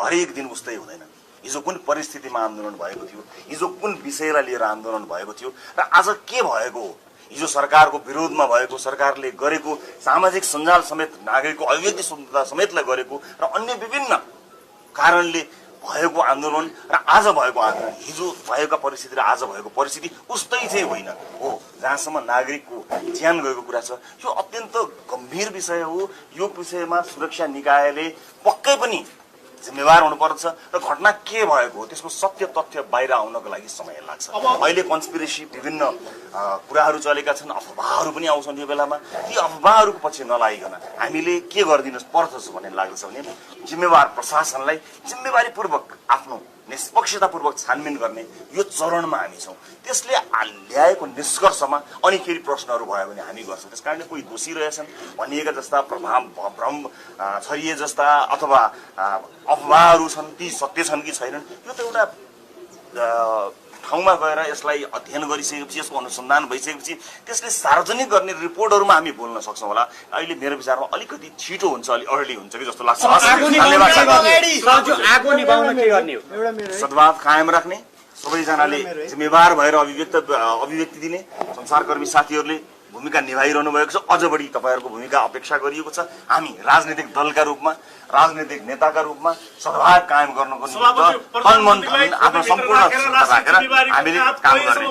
हरेक दिन उस्तै हुँदैन। हिजो कुन परिस्थितिमा आन्दोलन भएको थियो, हिजो कुन विषयलाई लिएर आन्दोलन भएको थियो र आज के भएको हो। हिजो सरकारको विरोधमा भएको, सरकारले गरेको सामाजिक सञ्जाल समेत नागरिकको अभिव्यक्ति स्वतन्त्रता समेतलाई गरेको र अन्य विभिन्न कारणले भएको आन्दोलन र आज भएको आन्दोलन, हिजो भएका परिस्थिति र आज भएको परिस्थिति उस्तै चाहिँ होइन हो। जहाँसम्म नागरिकको ज्यान गएको कुरा छ, यो अत्यन्त गम्भीर विषय हो। यो विषयमा सुरक्षा निकायले पक्कै पनि जिम्मेवार हुनुपर्छ र घटना के भएको हो त्यसको सत्य तथ्य बाहिर आउनको लागि समय लाग्छ। अहिले कन्स्पिरेसी विभिन्न कुराहरू चलेका छन्, अफवाहहरू पनि आउँछन् यो बेलामा। ती अफवाहहरूको पछि नलागिकन हामीले के गरिदिनु पर्छ भन्ने लाग्दछ भने जिम्मेवार प्रशासनलाई जिम्मेवारीपूर्वक आफ्नो निष्पक्षतापूर्वक छानबिन गर्ने यो चरणमा हामी छौँ। त्यसले ल्याएको निष्कर्षमा अनि फेरि प्रश्नहरू भयो भने हामी गर्छौँ। त्यस कारणले कोही दोषी रहेछन् भनिएका जस्ता भ्रम छरिए जस्ता अथवा अफवाहहरू छन्, ती सत्य छन् कि छैनन्, यो त एउटा ठाउँमा गएर यसलाई अध्ययन गरिसकेपछि, यसको अनुसन्धान भइसकेपछि त्यसले सार्वजनिक गर्ने रिपोर्टहरूमा हामी बोल्न सक्छौँ होला। अहिले मेरो विचारमा अलिकति छिटो हुन्छ, अलि अर्ली हुन्छ कि जस्तो लाग्छ। सद्भाव कायम राख्ने, सबैजनाले जिम्मेवार भएर अभिव्यक्ति दिने, संसारकर्मी साथीहरूले भूमिका निभाइरहनु भएको छ। अझ बढी तपाईँहरूको भूमिका अपेक्षा गरिएको छ। हामी राजनीतिक दलका रूपमा, राजनीतिक नेताका रूपमा सद्भाव कायम गर्नको निम्ति तन मन धन आफ्नो सम्पूर्ण राखेर हामीले काम गर्ने।